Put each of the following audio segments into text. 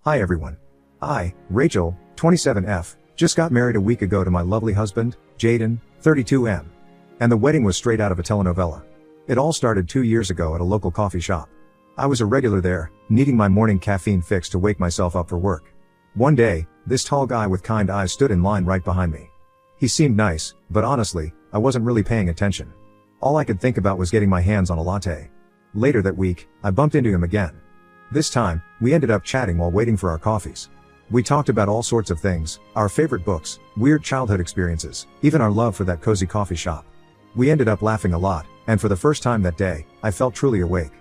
Hi everyone. I, Rachel, 27F, just got married a week ago to my lovely husband, Jaden, 32M. And the wedding was straight out of a telenovela. It all started 2 years ago at a local coffee shop. I was a regular there, needing my morning caffeine fix to wake myself up for work. One day, this tall guy with kind eyes stood in line right behind me. He seemed nice, but honestly, I wasn't really paying attention. All I could think about was getting my hands on a latte. Later that week, I bumped into him again. This time, we ended up chatting while waiting for our coffees. We talked about all sorts of things, our favorite books, weird childhood experiences, even our love for that cozy coffee shop. We ended up laughing a lot, and for the first time that day, I felt truly awake.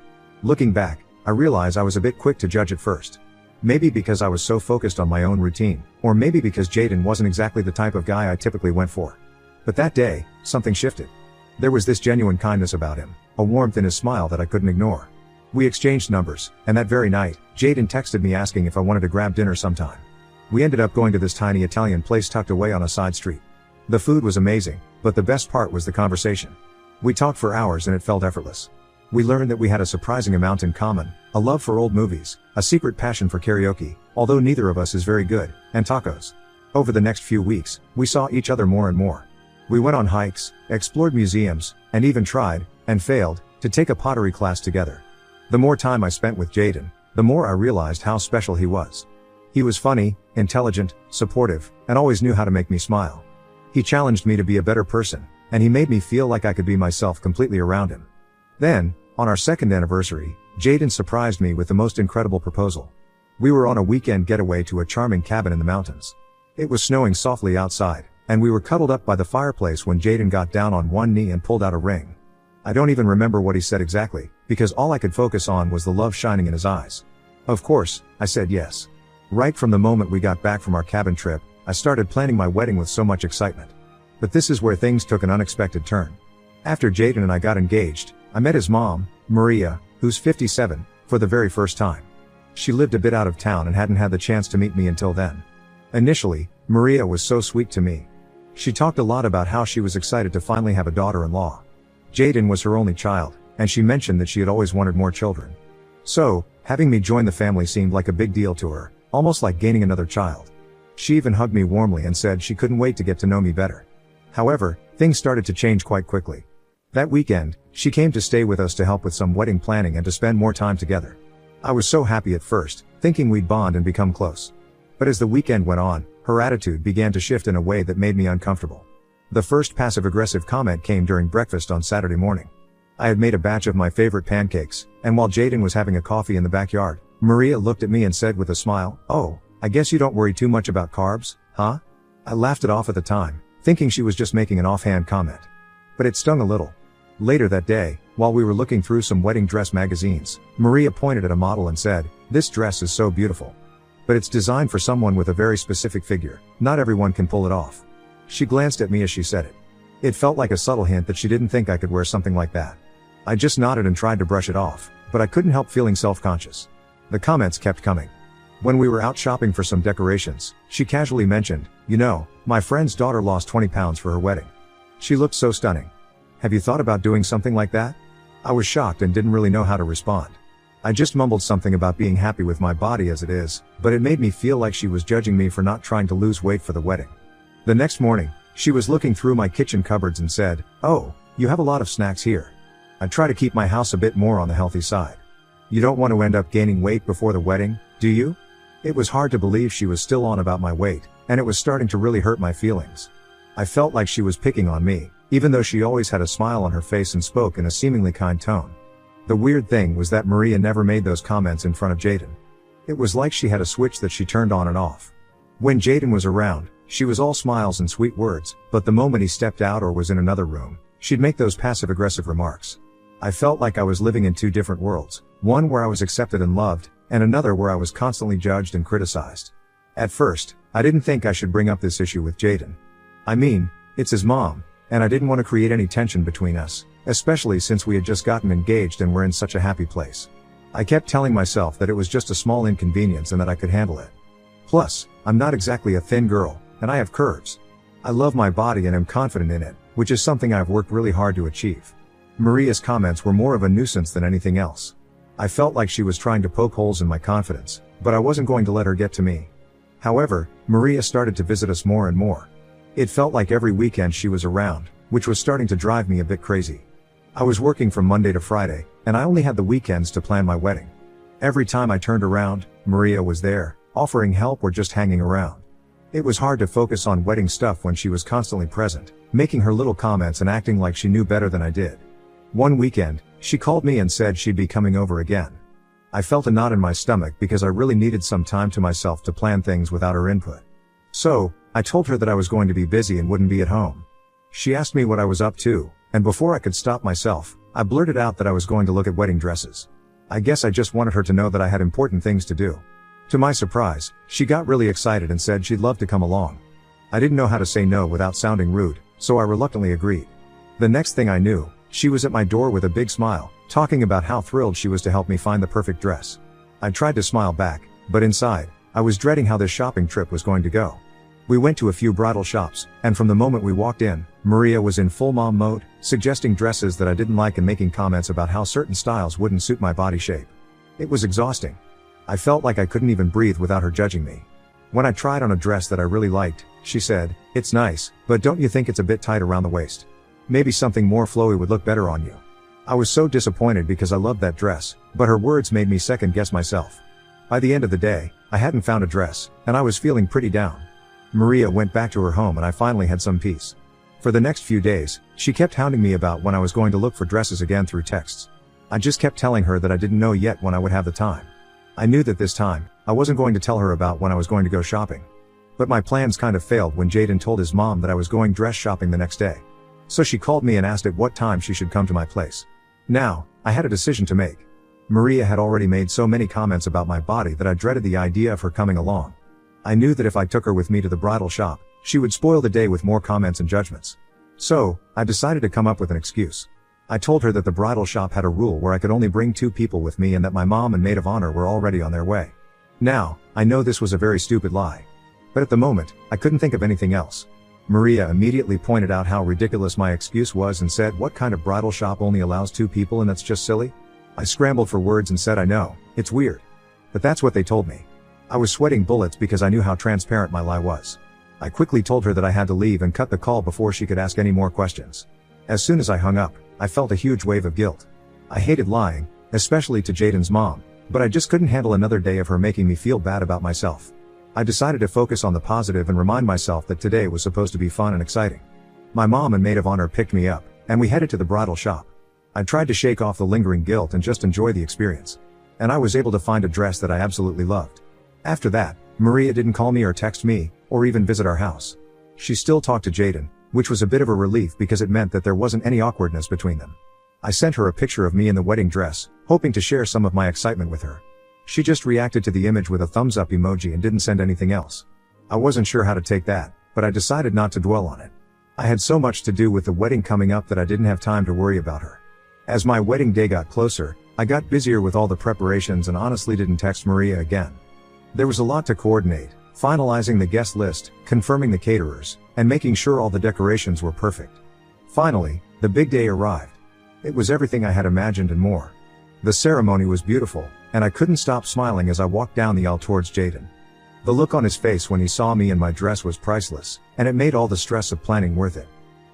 Looking back, I realize I was a bit quick to judge at first. Maybe because I was so focused on my own routine, or maybe because Jaden wasn't exactly the type of guy I typically went for. But that day, something shifted. There was this genuine kindness about him, a warmth in his smile that I couldn't ignore. We exchanged numbers, and that very night, Jaden texted me asking if I wanted to grab dinner sometime. We ended up going to this tiny Italian place tucked away on a side street. The food was amazing, but the best part was the conversation. We talked for hours and it felt effortless. We learned that we had a surprising amount in common, a love for old movies, a secret passion for karaoke, although neither of us is very good, and tacos. Over the next few weeks, we saw each other more and more. We went on hikes, explored museums, and even tried, and failed, to take a pottery class together. The more time I spent with Jaden, the more I realized how special he was. He was funny, intelligent, supportive, and always knew how to make me smile. He challenged me to be a better person, and he made me feel like I could be myself completely around him. Then, on our second anniversary, Jaden surprised me with the most incredible proposal. We were on a weekend getaway to a charming cabin in the mountains. It was snowing softly outside, and we were cuddled up by the fireplace when Jaden got down on one knee and pulled out a ring. I don't even remember what he said exactly, because all I could focus on was the love shining in his eyes. Of course, I said yes. Right from the moment we got back from our cabin trip, I started planning my wedding with so much excitement. But this is where things took an unexpected turn. After Jaden and I got engaged, I met his mom, Maria, who's 57, for the very first time. She lived a bit out of town and hadn't had the chance to meet me until then. Initially, Maria was so sweet to me. She talked a lot about how she was excited to finally have a daughter-in-law. Jaden was her only child, and she mentioned that she had always wanted more children. So, having me join the family seemed like a big deal to her, almost like gaining another child. She even hugged me warmly and said she couldn't wait to get to know me better. However, things started to change quite quickly. That weekend, she came to stay with us to help with some wedding planning and to spend more time together. I was so happy at first, thinking we'd bond and become close. But as the weekend went on, her attitude began to shift in a way that made me uncomfortable. The first passive-aggressive comment came during breakfast on Saturday morning. I had made a batch of my favorite pancakes, and while Jaden was having a coffee in the backyard, Maria looked at me and said with a smile, "Oh, I guess you don't worry too much about carbs, huh?" I laughed it off at the time, thinking she was just making an offhand comment. But it stung a little. Later that day, while we were looking through some wedding dress magazines, Maria pointed at a model and said, "This dress is so beautiful. But it's designed for someone with a very specific figure. Not everyone can pull it off." She glanced at me as she said it. It felt like a subtle hint that she didn't think I could wear something like that. I just nodded and tried to brush it off, but I couldn't help feeling self-conscious. The comments kept coming. When we were out shopping for some decorations, she casually mentioned, "You know, my friend's daughter lost 20 pounds for her wedding. She looked so stunning. Have you thought about doing something like that?" I was shocked and didn't really know how to respond. I just mumbled something about being happy with my body as it is, but it made me feel like she was judging me for not trying to lose weight for the wedding. The next morning, she was looking through my kitchen cupboards and said, "Oh, you have a lot of snacks here. I try to keep my house a bit more on the healthy side. You don't want to end up gaining weight before the wedding, do you?" It was hard to believe she was still on about my weight, and it was starting to really hurt my feelings. I felt like she was picking on me, even though she always had a smile on her face and spoke in a seemingly kind tone. The weird thing was that Maria never made those comments in front of Jaden. It was like she had a switch that she turned on and off. When Jaden was around, she was all smiles and sweet words, but the moment he stepped out or was in another room, she'd make those passive-aggressive remarks. I felt like I was living in two different worlds, one where I was accepted and loved, and another where I was constantly judged and criticized. At first, I didn't think I should bring up this issue with Jaden. I mean, it's his mom, and I didn't want to create any tension between us, especially since we had just gotten engaged and were in such a happy place. I kept telling myself that it was just a small inconvenience and that I could handle it. Plus, I'm not exactly a thin girl, and I have curves. I love my body and am confident in it, which is something I've worked really hard to achieve. Maria's comments were more of a nuisance than anything else. I felt like she was trying to poke holes in my confidence, but I wasn't going to let her get to me. However, Maria started to visit us more and more. It felt like every weekend she was around, which was starting to drive me a bit crazy. I was working from Monday to Friday, and I only had the weekends to plan my wedding. Every time I turned around, Maria was there, offering help or just hanging around. It was hard to focus on wedding stuff when she was constantly present, making her little comments and acting like she knew better than I did. One weekend, she called me and said she'd be coming over again. I felt a knot in my stomach because I really needed some time to myself to plan things without her input. So, I told her that I was going to be busy and wouldn't be at home. She asked me what I was up to, and before I could stop myself, I blurted out that I was going to look at wedding dresses. I guess I just wanted her to know that I had important things to do. To my surprise, she got really excited and said she'd love to come along. I didn't know how to say no without sounding rude, so I reluctantly agreed. The next thing I knew, she was at my door with a big smile, talking about how thrilled she was to help me find the perfect dress. I tried to smile back, but inside, I was dreading how this shopping trip was going to go. We went to a few bridal shops, and from the moment we walked in, Maria was in full mom mode, suggesting dresses that I didn't like and making comments about how certain styles wouldn't suit my body shape. It was exhausting. I felt like I couldn't even breathe without her judging me. When I tried on a dress that I really liked, she said, "It's nice, but don't you think it's a bit tight around the waist? Maybe something more flowy would look better on you." I was so disappointed because I loved that dress, but her words made me second guess myself. By the end of the day, I hadn't found a dress, and I was feeling pretty down. Maria went back to her home and I finally had some peace. For the next few days, she kept hounding me about when I was going to look for dresses again through texts. I just kept telling her that I didn't know yet when I would have the time. I knew that this time, I wasn't going to tell her about when I was going to go shopping. But my plans kind of failed when Jaden told his mom that I was going dress shopping the next day. So she called me and asked at what time she should come to my place. Now, I had a decision to make. Maria had already made so many comments about my body that I dreaded the idea of her coming along. I knew that if I took her with me to the bridal shop, she would spoil the day with more comments and judgments. So, I decided to come up with an excuse. I told her that the bridal shop had a rule where I could only bring 2 people with me and that my mom and maid of honor were already on their way. Now, I know this was a very stupid lie. But at the moment, I couldn't think of anything else. Maria immediately pointed out how ridiculous my excuse was and said, "What kind of bridal shop only allows 2 people and that's just silly?" I scrambled for words and said, "I know, it's weird. But that's what they told me." I was sweating bullets because I knew how transparent my lie was. I quickly told her that I had to leave and cut the call before she could ask any more questions. As soon as I hung up, I felt a huge wave of guilt. I hated lying, especially to Jaden's mom, but I just couldn't handle another day of her making me feel bad about myself. I decided to focus on the positive and remind myself that today was supposed to be fun and exciting. My mom and maid of honor picked me up, and we headed to the bridal shop. I tried to shake off the lingering guilt and just enjoy the experience. And I was able to find a dress that I absolutely loved. After that, Maria didn't call me or text me, or even visit our house. She still talked to Jaden, which was a bit of a relief because it meant that there wasn't any awkwardness between them. I sent her a picture of me in the wedding dress, hoping to share some of my excitement with her. She just reacted to the image with a thumbs up emoji and didn't send anything else. I wasn't sure how to take that, but I decided not to dwell on it. I had so much to do with the wedding coming up that I didn't have time to worry about her. As my wedding day got closer, I got busier with all the preparations and honestly didn't text Maria again. There was a lot to coordinate, finalizing the guest list, confirming the caterers, and making sure all the decorations were perfect. Finally, the big day arrived. It was everything I had imagined and more. The ceremony was beautiful, and I couldn't stop smiling as I walked down the aisle towards Jaden. The look on his face when he saw me in my dress was priceless, and it made all the stress of planning worth it.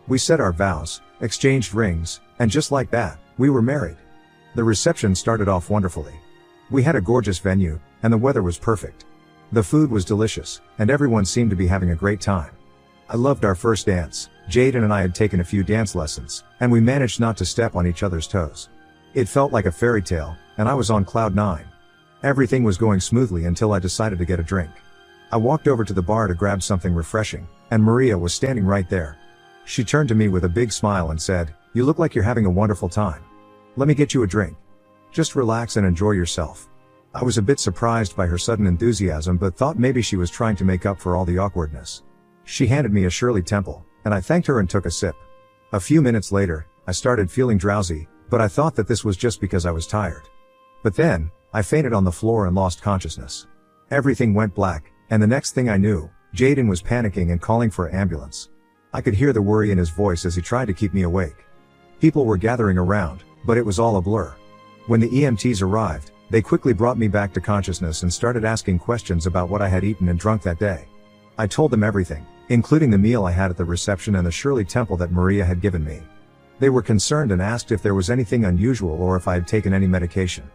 We said our vows, exchanged rings, and just like that, we were married. The reception started off wonderfully. We had a gorgeous venue, and the weather was perfect. The food was delicious, and everyone seemed to be having a great time. I loved our first dance. Jaden and I had taken a few dance lessons, and we managed not to step on each other's toes. It felt like a fairy tale, and I was on cloud 9. Everything was going smoothly until I decided to get a drink. I walked over to the bar to grab something refreshing, and Maria was standing right there. She turned to me with a big smile and said, "You look like you're having a wonderful time. Let me get you a drink. Just relax and enjoy yourself." I was a bit surprised by her sudden enthusiasm but thought maybe she was trying to make up for all the awkwardness. She handed me a Shirley Temple, and I thanked her and took a sip. A few minutes later, I started feeling drowsy, but I thought that this was just because I was tired. But then, I fainted on the floor and lost consciousness. Everything went black, and the next thing I knew, Jaden was panicking and calling for an ambulance. I could hear the worry in his voice as he tried to keep me awake. People were gathering around, but it was all a blur. When the EMTs arrived, They quickly brought me back to consciousness and started asking questions about what I had eaten and drunk that day. I told them everything, including the meal I had at the reception and the Shirley Temple that Maria had given me. They were concerned and asked if there was anything unusual or if I had taken any medication.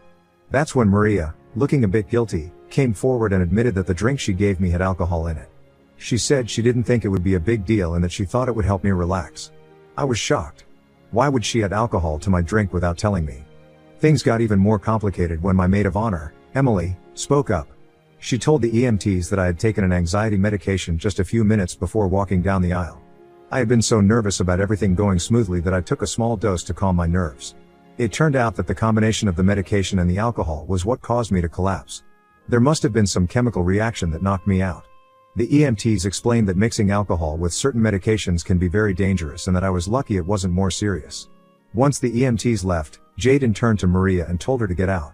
That's when Maria, looking a bit guilty, came forward and admitted that the drink she gave me had alcohol in it. She said she didn't think it would be a big deal and that she thought it would help me relax. I was shocked. Why would she add alcohol to my drink without telling me? Things got even more complicated when my maid of honor, Emily, spoke up. She told the EMTs that I had taken an anxiety medication just a few minutes before walking down the aisle. I had been so nervous about everything going smoothly that I took a small dose to calm my nerves. It turned out that the combination of the medication and the alcohol was what caused me to collapse. There must have been some chemical reaction that knocked me out. The EMTs explained that mixing alcohol with certain medications can be very dangerous and that I was lucky it wasn't more serious. Once the EMTs left, Jaden turned to Maria and told her to get out.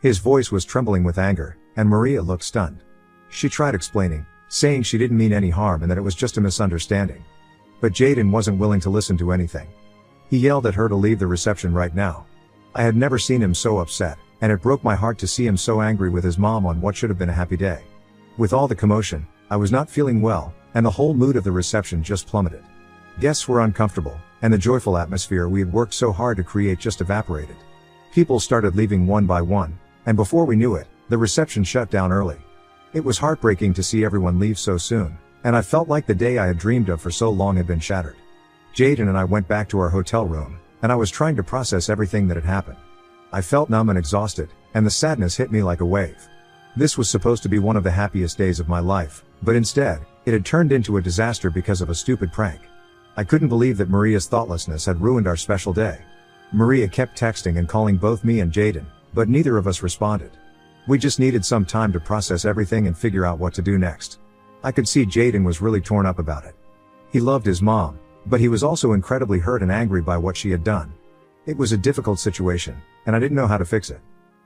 His voice was trembling with anger, and Maria looked stunned. She tried explaining, saying she didn't mean any harm and that it was just a misunderstanding. But Jaden wasn't willing to listen to anything. He yelled at her to leave the reception right now. I had never seen him so upset, and it broke my heart to see him so angry with his mom on what should have been a happy day. With all the commotion, I was not feeling well, and the whole mood of the reception just plummeted. Guests were uncomfortable, and the joyful atmosphere we had worked so hard to create just evaporated. People started leaving one by one, and before we knew it, the reception shut down early. It was heartbreaking to see everyone leave so soon, and I felt like the day I had dreamed of for so long had been shattered. Jaden and I went back to our hotel room, and I was trying to process everything that had happened. I felt numb and exhausted, and the sadness hit me like a wave. This was supposed to be one of the happiest days of my life, but instead, it had turned into a disaster because of a stupid prank. I couldn't believe that Maria's thoughtlessness had ruined our special day. Maria kept texting and calling both me and Jaden, but neither of us responded. We just needed some time to process everything and figure out what to do next. I could see Jaden was really torn up about it. He loved his mom, but he was also incredibly hurt and angry by what she had done. It was a difficult situation, and I didn't know how to fix it.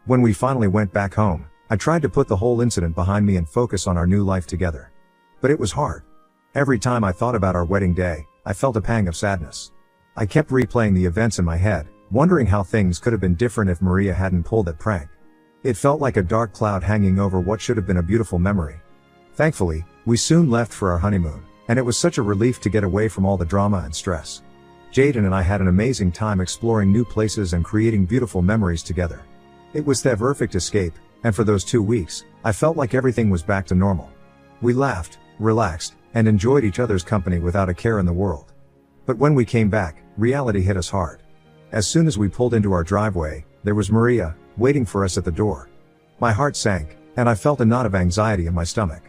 When we finally went back home, I tried to put the whole incident behind me and focus on our new life together. But it was hard. Every time I thought about our wedding day, I felt a pang of sadness. I kept replaying the events in my head, wondering how things could have been different if Maria hadn't pulled that prank. It felt like a dark cloud hanging over what should have been a beautiful memory. Thankfully, we soon left for our honeymoon, and it was such a relief to get away from all the drama and stress. Jaden and I had an amazing time exploring new places and creating beautiful memories together. It was the perfect escape, and for those 2 weeks, I felt like everything was back to normal. We laughed, relaxed, and enjoyed each other's company without a care in the world. But when we came back, reality hit us hard. As soon as we pulled into our driveway, there was Maria, waiting for us at the door. My heart sank, and I felt a knot of anxiety in my stomach.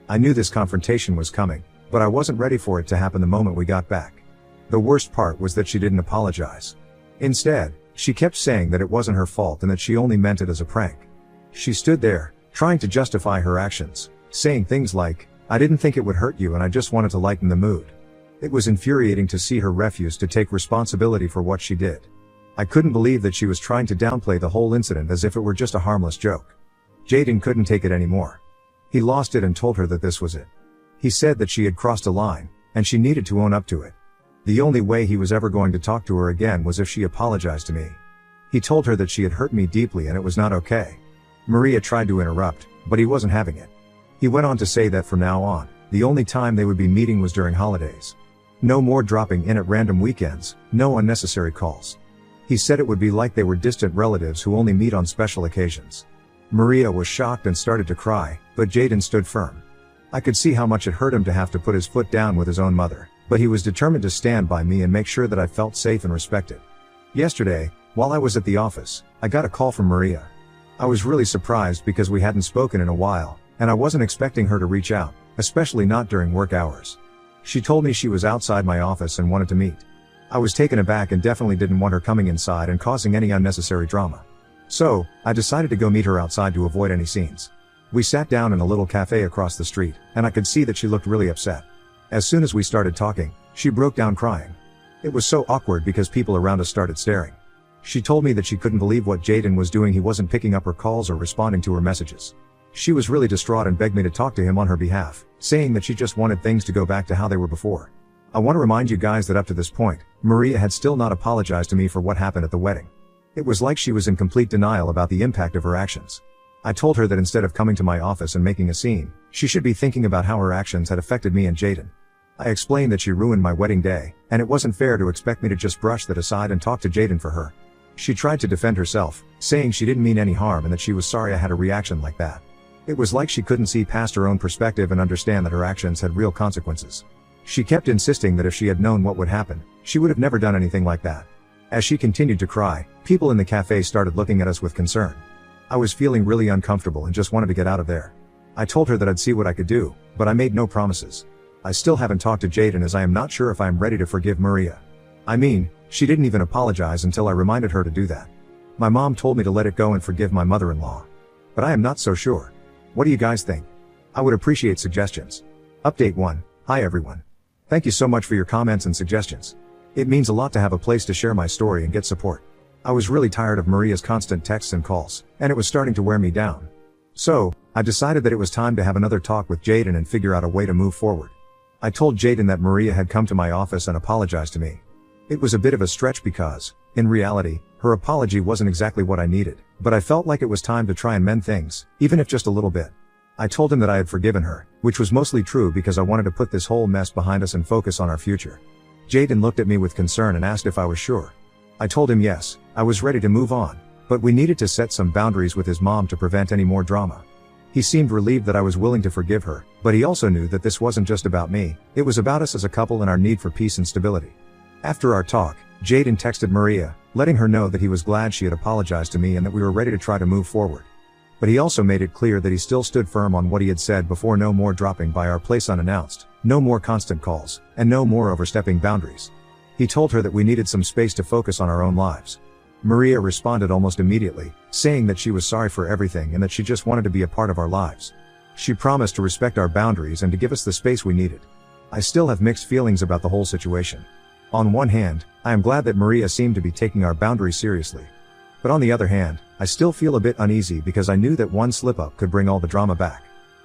I knew this confrontation was coming, but I wasn't ready for it to happen the moment we got back. The worst part was that she didn't apologize. Instead, she kept saying that it wasn't her fault and that she only meant it as a prank. She stood there, trying to justify her actions, saying things like, "I didn't think it would hurt you and I just wanted to lighten the mood." It was infuriating to see her refuse to take responsibility for what she did. I couldn't believe that she was trying to downplay the whole incident as if it were just a harmless joke. Jaden couldn't take it anymore. He lost it and told her that this was it. He said that she had crossed a line, and she needed to own up to it. The only way he was ever going to talk to her again was if she apologized to me. He told her that she had hurt me deeply and it was not okay. Maria tried to interrupt, but he wasn't having it. He went on to say that from now on, the only time they would be meeting was during holidays. No more dropping in at random weekends, no unnecessary calls. He said it would be like they were distant relatives who only meet on special occasions. Maria was shocked and started to cry, but Jaden stood firm. I could see how much it hurt him to have to put his foot down with his own mother, but he was determined to stand by me and make sure that I felt safe and respected. Yesterday, while I was at the office, I got a call from Maria. I was really surprised because we hadn't spoken in a while, and I wasn't expecting her to reach out, especially not during work hours. She told me she was outside my office and wanted to meet. I was taken aback and definitely didn't want her coming inside and causing any unnecessary drama. So, I decided to go meet her outside to avoid any scenes. We sat down in a little cafe across the street, and I could see that she looked really upset. As soon as we started talking, she broke down crying. It was so awkward because people around us started staring. She told me that she couldn't believe what Jaden was doing. He wasn't picking up her calls or responding to her messages. She was really distraught and begged me to talk to him on her behalf, saying that she just wanted things to go back to how they were before. I want to remind you guys that up to this point, Maria had still not apologized to me for what happened at the wedding. It was like she was in complete denial about the impact of her actions. I told her that instead of coming to my office and making a scene, she should be thinking about how her actions had affected me and Jaden. I explained that she ruined my wedding day, and it wasn't fair to expect me to just brush that aside and talk to Jaden for her. She tried to defend herself, saying she didn't mean any harm and that she was sorry I had a reaction like that. It was like she couldn't see past her own perspective and understand that her actions had real consequences. She kept insisting that if she had known what would happen, she would have never done anything like that. As she continued to cry, people in the cafe started looking at us with concern. I was feeling really uncomfortable and just wanted to get out of there. I told her that I'd see what I could do, but I made no promises. I still haven't talked to Jaden as I am not sure if I am ready to forgive Maria. I mean, she didn't even apologize until I reminded her to do that. My mom told me to let it go and forgive my mother-in-law. But I am not so sure. What do you guys think? I would appreciate suggestions. Update 1. Hi everyone. Thank you so much for your comments and suggestions. It means a lot to have a place to share my story and get support. I was really tired of Maria's constant texts and calls, and it was starting to wear me down. So, I decided that it was time to have another talk with Jaden and figure out a way to move forward. I told Jaden that Maria had come to my office and apologized to me. It was a bit of a stretch because, in reality, her apology wasn't exactly what I needed, but I felt like it was time to try and mend things, even if just a little bit. I told him that I had forgiven her, which was mostly true because I wanted to put this whole mess behind us and focus on our future. Jaden looked at me with concern and asked if I was sure. I told him yes, I was ready to move on, but we needed to set some boundaries with his mom to prevent any more drama. He seemed relieved that I was willing to forgive her, but he also knew that this wasn't just about me, it was about us as a couple and our need for peace and stability. After our talk, Jaden texted Maria, letting her know that he was glad she had apologized to me and that we were ready to try to move forward. But he also made it clear that he still stood firm on what he had said before: no more dropping by our place unannounced, no more constant calls, and no more overstepping boundaries. He told her that we needed some space to focus on our own lives. Maria responded almost immediately, saying that she was sorry for everything and that she just wanted to be a part of our lives. She promised to respect our boundaries and to give us the space we needed. I still have mixed feelings about the whole situation. On one hand, I am glad that Maria seemed to be taking our boundaries seriously. But on the other hand, I still feel a bit uneasy because I knew that one slip-up could bring all the drama back.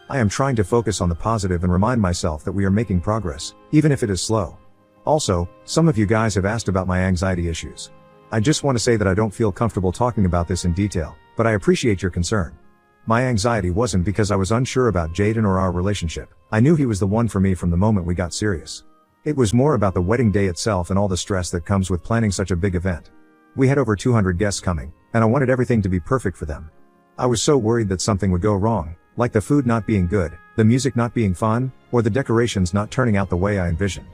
I am trying to focus on the positive and remind myself that we are making progress, even if it is slow. Also, some of you guys have asked about my anxiety issues. I just want to say that I don't feel comfortable talking about this in detail, but I appreciate your concern. My anxiety wasn't because I was unsure about Jaden or our relationship. I knew he was the one for me from the moment we got serious. It was more about the wedding day itself and all the stress that comes with planning such a big event. We had over 200 guests coming, and I wanted everything to be perfect for them. I was so worried that something would go wrong, like the food not being good, the music not being fun, or the decorations not turning out the way I envisioned.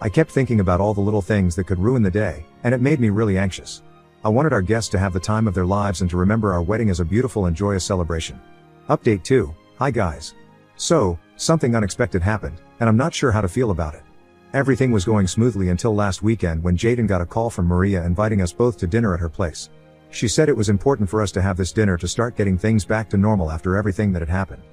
I kept thinking about all the little things that could ruin the day, and it made me really anxious. I wanted our guests to have the time of their lives and to remember our wedding as a beautiful and joyous celebration. Update 2. Hi guys. So, something unexpected happened, and I'm not sure how to feel about it. Everything was going smoothly until last weekend when Jaden got a call from Maria inviting us both to dinner at her place. She said it was important for us to have this dinner to start getting things back to normal after everything that had happened.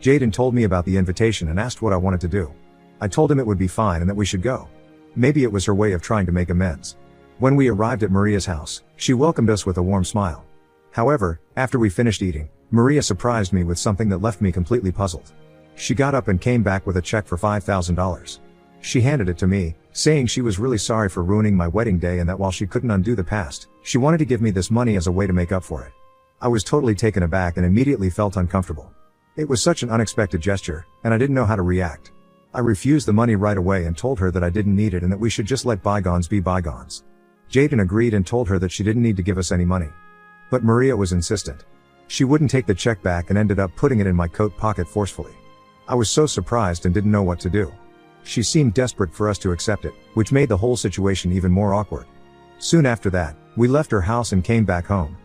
Jaden told me about the invitation and asked what I wanted to do. I told him it would be fine and that we should go. Maybe it was her way of trying to make amends. When we arrived at Maria's house, she welcomed us with a warm smile. However, after we finished eating, Maria surprised me with something that left me completely puzzled. She got up and came back with a check for $5,000. She handed it to me, saying she was really sorry for ruining my wedding day and that while she couldn't undo the past, she wanted to give me this money as a way to make up for it. I was totally taken aback and immediately felt uncomfortable. It was such an unexpected gesture, and I didn't know how to react. I refused the money right away and told her that I didn't need it and that we should just let bygones be bygones. Jaden agreed and told her that she didn't need to give us any money. But Maria was insistent. She wouldn't take the check back and ended up putting it in my coat pocket forcefully. I was so surprised and didn't know what to do. She seemed desperate for us to accept it, which made the whole situation even more awkward. Soon after that, we left her house and came back home.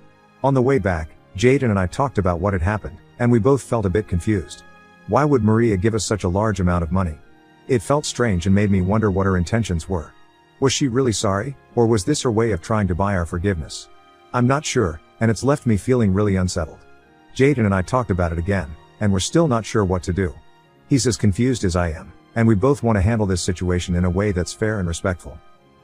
On the way back, Jaden and I talked about what had happened, and we both felt a bit confused. Why would Maria give us such a large amount of money? It felt strange and made me wonder what her intentions were. Was she really sorry, or was this her way of trying to buy our forgiveness? I'm not sure, and it's left me feeling really unsettled. Jaden and I talked about it again, and we're still not sure what to do. He's as confused as I am, and we both want to handle this situation in a way that's fair and respectful.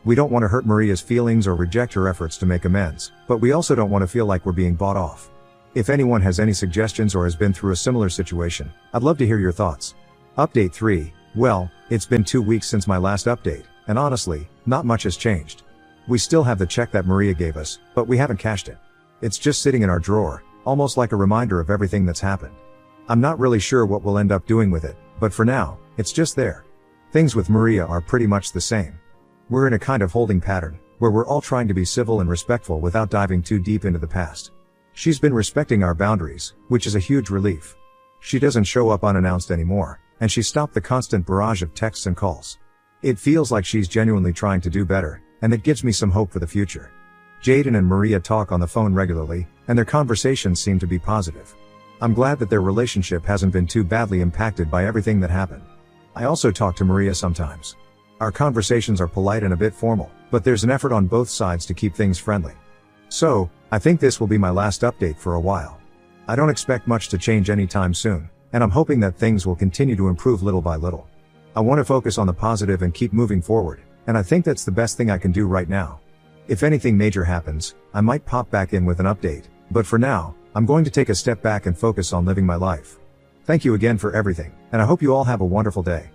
We don't want to hurt Maria's feelings or reject her efforts to make amends, but we also don't want to feel like we're being bought off. If anyone has any suggestions or has been through a similar situation, I'd love to hear your thoughts. Update 3. Well, it's been 2 weeks since my last update, and honestly, not much has changed. We still have the check that Maria gave us, but we haven't cashed it. It's just sitting in our drawer, almost like a reminder of everything that's happened. I'm not really sure what we'll end up doing with it, but for now, it's just there. Things with Maria are pretty much the same. We're in a kind of holding pattern, where we're all trying to be civil and respectful without diving too deep into the past. She's been respecting our boundaries, which is a huge relief. She doesn't show up unannounced anymore, and she stopped the constant barrage of texts and calls. It feels like she's genuinely trying to do better, and it gives me some hope for the future. Jaden and Maria talk on the phone regularly, and their conversations seem to be positive. I'm glad that their relationship hasn't been too badly impacted by everything that happened. I also talk to Maria sometimes. Our conversations are polite and a bit formal, but there's an effort on both sides to keep things friendly. So, I think this will be my last update for a while. I don't expect much to change anytime soon, and I'm hoping that things will continue to improve little by little. I want to focus on the positive and keep moving forward, and I think that's the best thing I can do right now. If anything major happens, I might pop back in with an update, but for now, I'm going to take a step back and focus on living my life. Thank you again for everything, and I hope you all have a wonderful day.